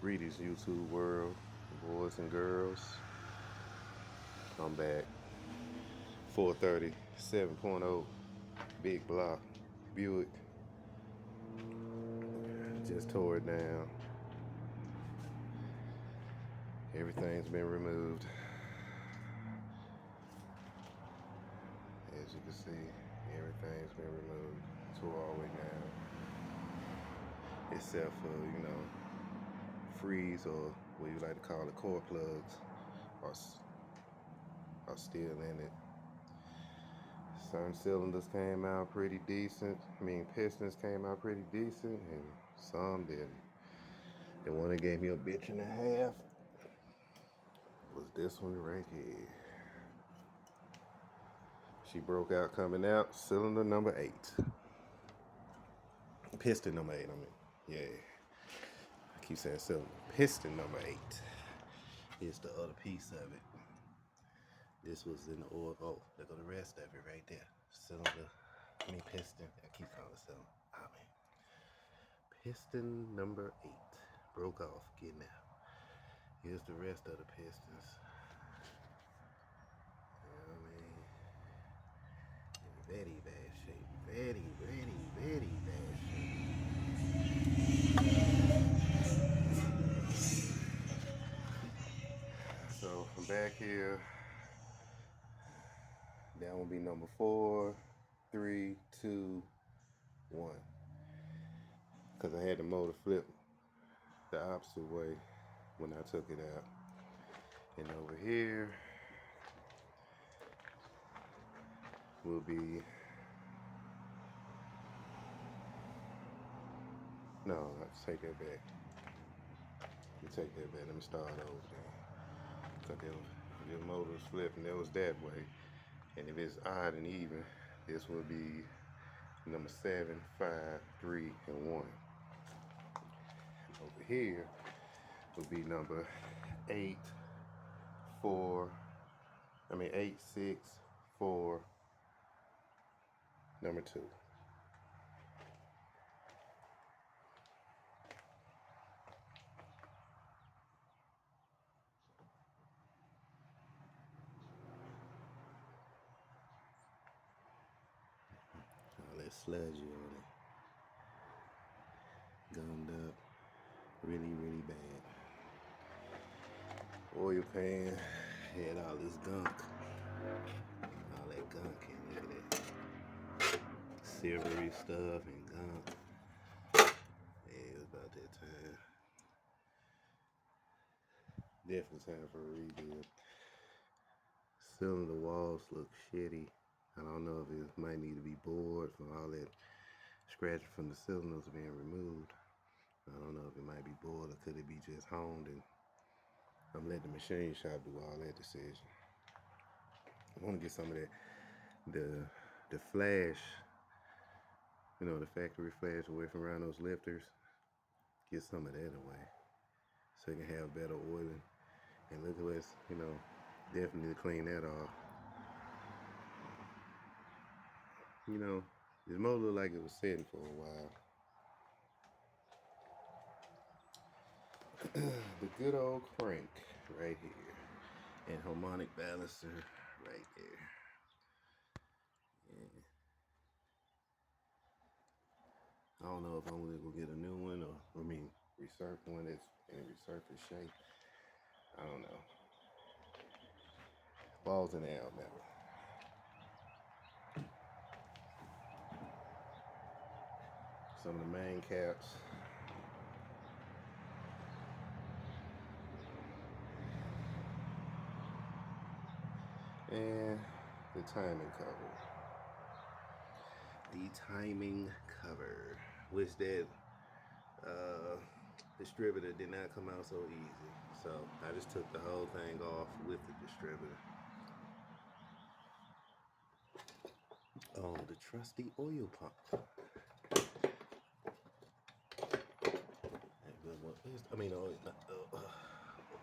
Greetings, YouTube world, boys and girls. I'm back. 430, 7.0, big block, Buick. Just tore it down. Everything's been removed. As you can see, everything's been removed. Tore all the way down. Except for, freeze, or what you like to call it, core plugs are still in it. Some cylinders came out pretty decent. Pistons came out pretty decent, and some didn't. The one that gave me a bitch and a half was this one right here. She broke out coming out, cylinder number 8. Piston number 8, Yeah. I keep saying cylinder. Piston number 8. Here's the other piece of it. This was in the oil. Oh, look at the rest of it right there. Cylinder. Piston. I keep calling it cylinder. Piston number 8. Broke off, getting out. Here's the rest of the pistons. In very bad shape. Very, very, very bad shape. So from back here, that will be number 4, 3, 2, 1. Because I had the motor flip the opposite way when I took it out. And over here will be, no, let's take that back. Let me start over there. Because the motor was flipping, that was that way. And if it's odd and even, this will be number 7, 5, 3, and 1. Over here will be number 8, 6, 4, number 2. All that sludge on it. Gummed up. Really, really bad. Oil pan had all this gunk. All that gunk in it. Look at that. Silvery stuff and gunk. Yeah, it was about that time. Definitely time for a rebuild. Cylinder walls look shitty. I don't know if it might need to be bored from all that scratching from the cylinders being removed. I don't know if it might be bored or could it be just honed, and I'm letting the machine shop do all that decision. I want to get some of that, the flash, the factory flash away from around those lifters. Get some of that away so you can have better oiling. And look at what's, definitely clean that off. This motor looked like it was sitting for a while. The good old crank right here, and harmonic balancer right there. Yeah. I don't know if I'm gonna go get a new one or resurf one that's in a resurfaced shape. I don't know. Balls in the air, metal. Some of the main caps. And the timing cover. Which that distributor did not come out so easy. So I just took the whole thing off with the distributor. Oh, the trusty oil pump.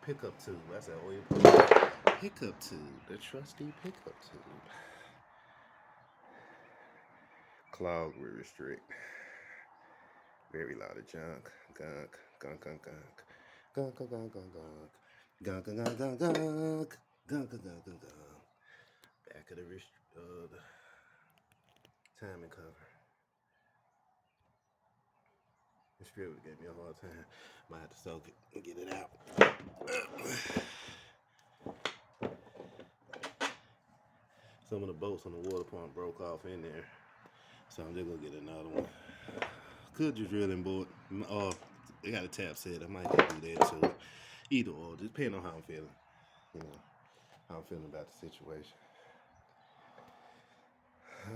Pickup tube. That's an oil pump. Pickup tube. The trusty pickup tube. Clog will restrict. Very lot of junk. Gunk. Gunk, gunk, gunk, gunk, gunk. Gunk, gunk, gunk, gunk, gunk. Gunk, gunk, gunk, gunk, gunk. Back of the wrist, the timing cover. The script gave me a hard time. Might have to soak it and get it out. Some of the bolts on the water pump broke off in there, so I'm just gonna get another one. Could just drilling board. They got a tap set. I might just do that too. Either or, just depending on how I'm feeling. You know, how I'm feeling about the situation.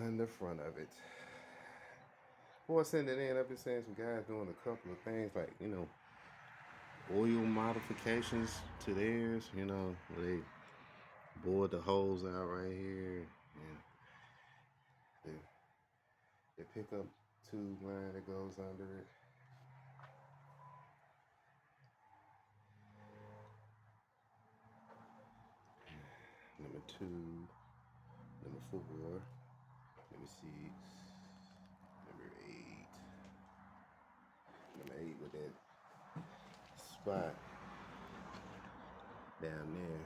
On the front of it. Before I send it in, I've been seeing some guys doing a couple of things like, oil modifications to theirs, where they bored the holes out right here. And the pickup tube line that goes under it. Number 2, number 4, number 6, number 8. Number 8 with that spot down there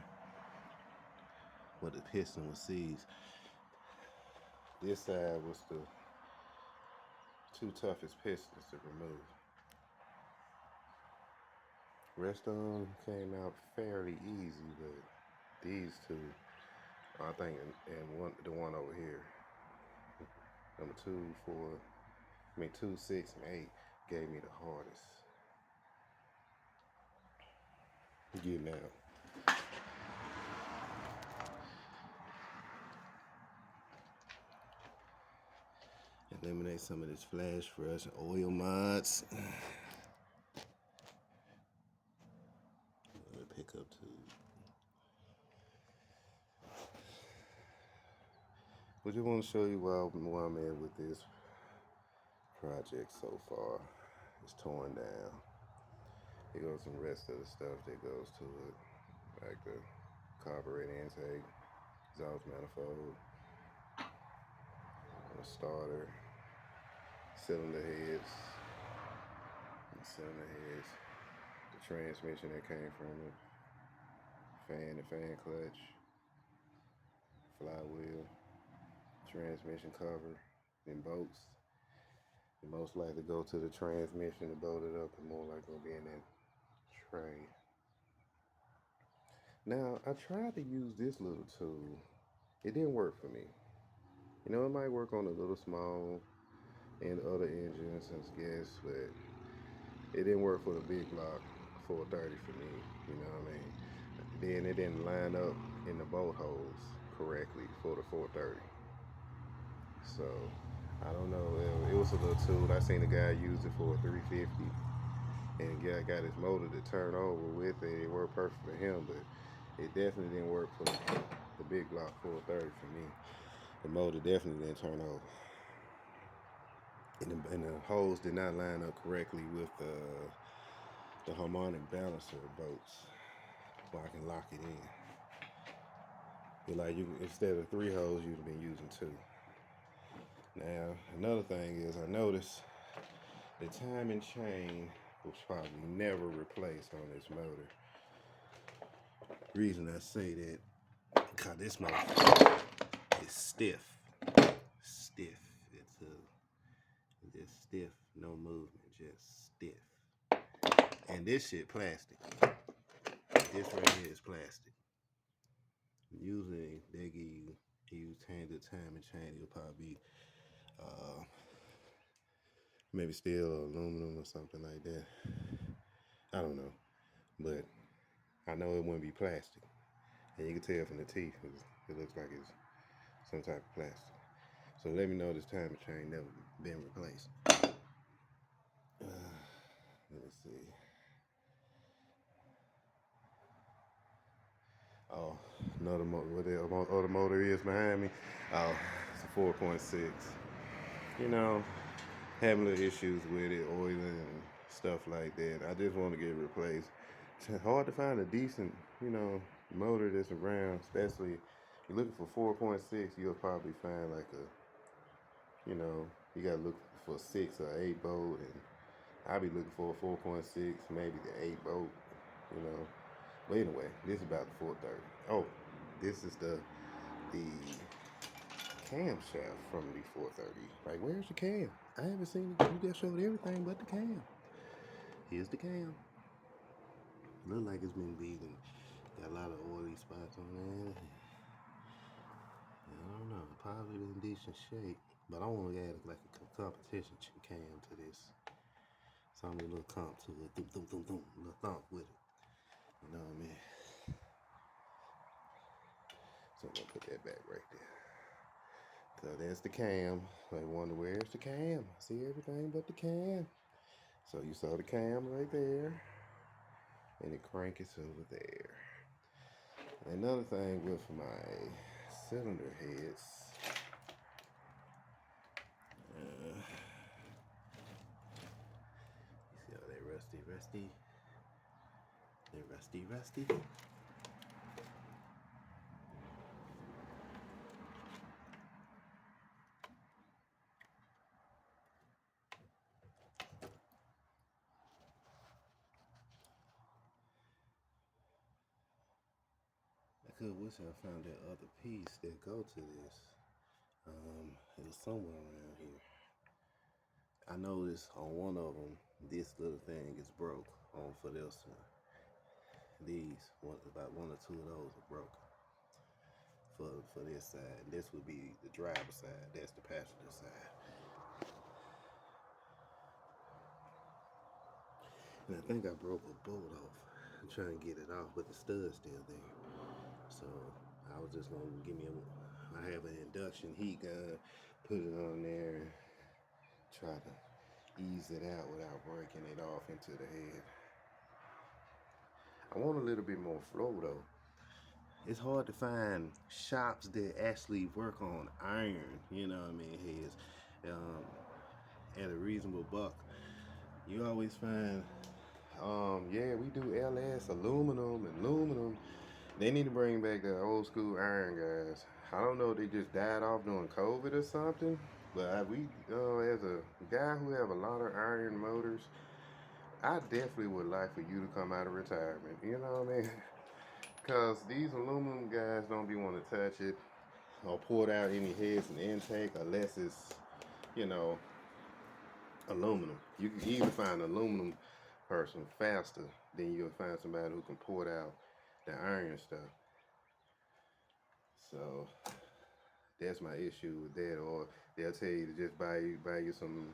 where the piston was seized. This side was the 2 toughest pistons to remove. Rest of them came out fairly easy, but these 2, I think, and the one over here, number 2, 4, 2, 6, and 8 gave me the hardest. Getting out. Eliminate some of this flash brush and oil mods. Pickup tube. I just want to show you where I'm at with this project so far. It's torn down. Here goes some rest of the stuff that goes to it, like the carburetor intake, exhaust manifold, a starter, cylinder heads, the transmission that came from it, fan and fan clutch, flywheel, transmission cover, and bolts. And most likely go to the transmission to bolt it up, and more likely gonna be in that tray. Now, I tried to use this little tool. It didn't work for me. It might work on a little small and other engines, I guess, but it didn't work for the big block 430 for me. You know what I mean? Then it didn't line up in the bolt holes correctly for the 430. So I don't know. It was a little tool. I seen a guy use it for a 350, and got his motor to turn over with it. It worked perfect for him, but it definitely didn't work for the big block 430 for me. The motor definitely didn't turn over. And the holes did not line up correctly with the harmonic balancer bolts, so I can lock it in. Like instead of 3 holes, you'd have been using 2. Now, another thing is I noticed the timing chain was probably never replaced on this motor. Reason I say that, because this motor is stiff. Stiff. It's just stiff, no movement, just stiff. And this shit plastic. This right here is plastic. Usually they give you the timing chain, it'll probably be maybe steel or aluminum or something like that. I don't know, but I know it wouldn't be plastic, and you can tell from the teeth, it looks like it's some type of plastic. So let me know this timing chain never been replaced. Let me see. Oh, another motor. What the other motor is behind me? Oh, it's a 4.6. Having little issues with it, oiling and stuff like that. I just want to get it replaced. It's hard to find a decent, motor that's around, especially if you're looking for 4.6, you'll probably find like you gotta look for 6 or 8 bolt, and I'll be looking for a 4.6, maybe the 8 bolt. you know. But anyway, this is about the 430. Oh, this is the camshaft from the 430. Like, where's the cam? I haven't seen it. You just showed everything but the cam. Here's the cam. Look like it's been beaten. Got a lot of oily spots on there. I don't know. Probably in decent shape. But I want to add like a competition cam to this. Something a little comp to it. Thump, thump, thump, thump. A little thump with it. You know what I mean? So I'm going to put that back right there. So there's the cam. I wonder where's the cam? I see everything but the cam. So you saw the cam right there. And the crank is over there. Another thing with my cylinder heads. You see how they rusty? They're rusty. I could wish I found that other piece that go to this. It was somewhere around here. I noticed on one of them, this little thing is broke on for this one. About one or two of those are broken for this side. And this would be the driver's side. That's the passenger side. And I think I broke a bolt off. I'm trying to get it off, but the stud's still there. So I was just gonna I have an induction heat gun, put it on there, try to ease it out without breaking it off into the head. I want a little bit more flow though. It's hard to find shops that actually work on iron, you know what I mean, heads, at a reasonable buck. You always find, yeah, we do LS, aluminum. They need to bring back the old school iron guys. I don't know if they just died off during COVID or something, but as a guy who have a lot of iron motors, I definitely would like for you to come out of retirement. You know what I mean? Because these aluminum guys don't be want to touch it or pour out any heads and intake unless it's, you know, aluminum. You can even find an aluminum person faster than you'll find somebody who can pour out the iron stuff. So that's my issue with that. Or they'll tell you to just buy you some,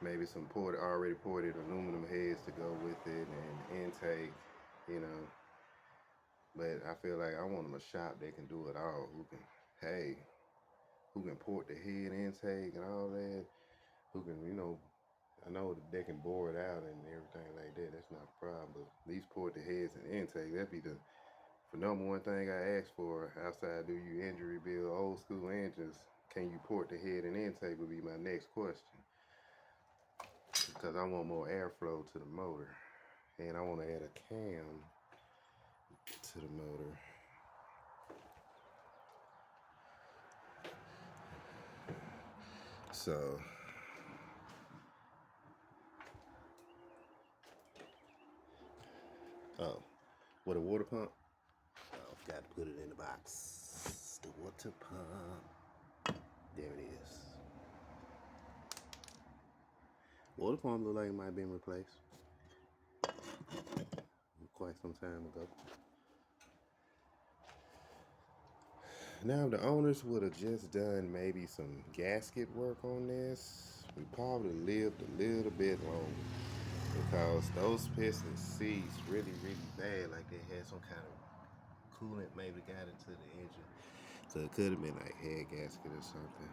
maybe some already ported aluminum heads to go with it and intake, you know. But I feel like I want them a shop that can do it all. Who can port the head intake and all that. Who can, I know that they can bore it out and everything like that. That's not a problem. But these port the heads and intake, that'd be the number one thing I ask for outside do you injury bill old school engines. Can you port the head and intake would be my next question. Because I want more airflow to the motor. And I want to add a cam to the motor. So with a water pump, I've got to put it in the box. The water pump. There it is. Water pump look like it might have been replaced quite some time ago. Now, if the owners would have just done maybe some gasket work on this, we probably lived a little bit longer. Because those piston seats really bad, like they had some kind of coolant maybe got into the engine. So it could have been like head gasket or something.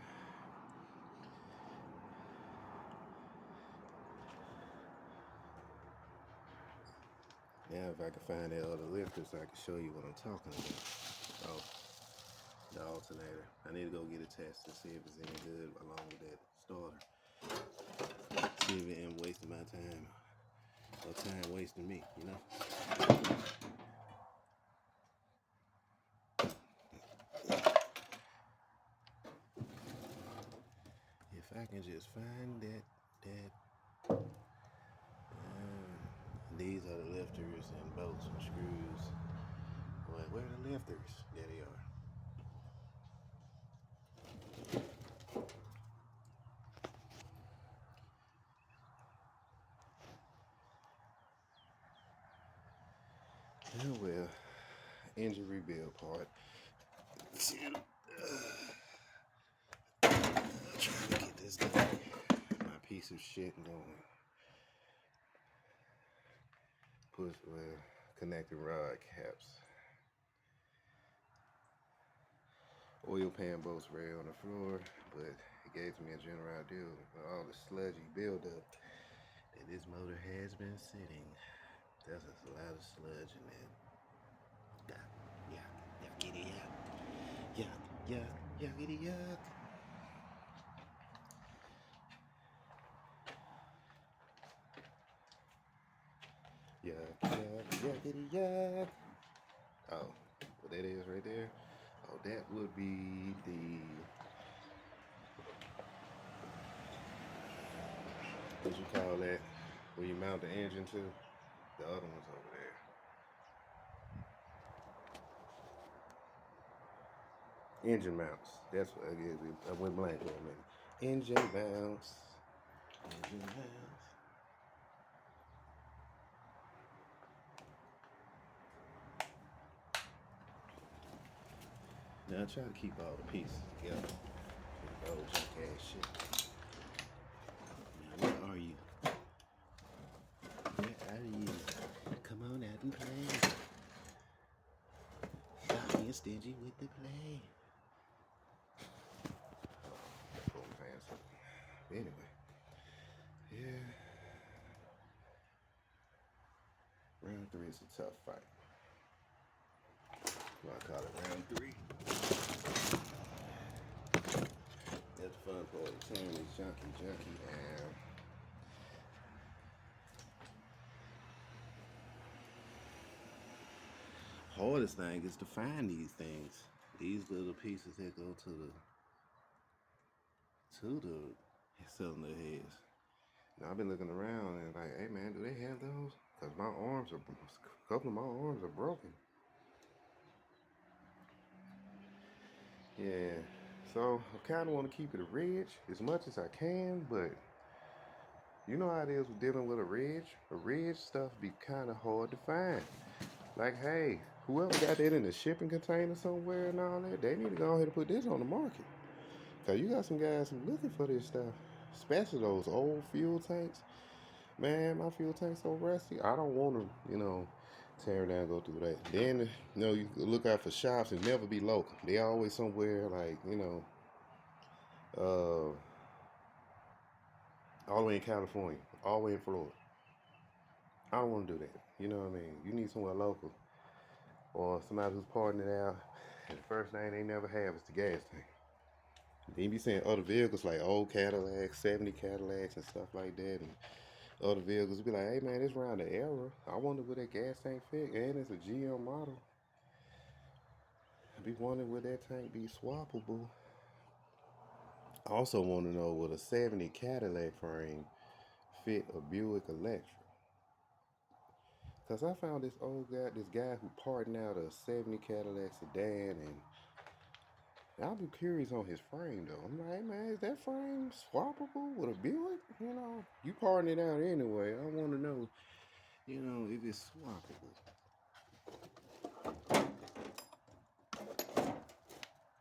Now if I can find that other lifter so I can show you what I'm talking about. Oh, the alternator. I need to go get it tested, see if it's any good along with that starter. See if it ain't wasting my time or time wasting me, you know? If I can just find that these are the lifters and bolts and screws. Well, where are the lifters? There they are. Oh well, engine rebuild part. Trying to get this done. My piece of shit going. Push connecting rod caps. Oil pan bolts right on the floor, but it gave me a general idea of all the sludgy buildup that this motor has been sitting. There's a lot of sludge in it. Yuck, yuckity yuck. Yuck, yuckity yuck. Yuck, yuckity yuck. Oh, what that is right there? Oh, that would be what you call that? Where you mount the engine to? The other one's over there. Engine mounts. That's what it is. I went blank for a minute. Engine mounts. Engine mounts. Now I try to keep all the pieces together. Keep old junk ass shit. Now where are you? Where are you? Come on out and play. Stop being stingy with the play. Anyway, yeah. Round 3 is a tough fight. Well, I call it round 3. That's the fun part. Tearing this junky down. Hardest thing is to find these things. These little pieces that go to the cylinder heads. Now I've been looking around and like, hey man, do they have those? Cause a couple of my arms are broken. Yeah, so I kind of want to keep it a ridge as much as I can, but you know how it is with dealing with a ridge. A ridge stuff be kind of hard to find. Like, hey, whoever got that in a shipping container somewhere and all that, they need to go ahead and put this on the market. Cause you got some guys who looking for this stuff, especially those old fuel tanks. Man, my fuel tank's so rusty. I don't want to, tear down, go through that. Then, you look out for shops and never be local. They always somewhere like, all the way in California, all the way in Florida. I don't want to do that. You know what I mean? You need somewhere local or somebody who's parting it out. And the first thing they never have is the gas tank. Then you be seeing other vehicles like old Cadillacs, 70 Cadillacs and stuff like that. And other vehicles be like, hey man, it's around the era. I wonder where that gas tank fit. And it's a GM model. I be wondering would that tank be swappable. I also want to know would a 70 Cadillac frame fit a Buick Electra? Cause I found this guy who parting out a 70 Cadillac sedan, and I'll be curious on his frame though. I'm like, hey man, is that frame swappable with a Buick? You parting it out anyway. I want to know, if it's swappable.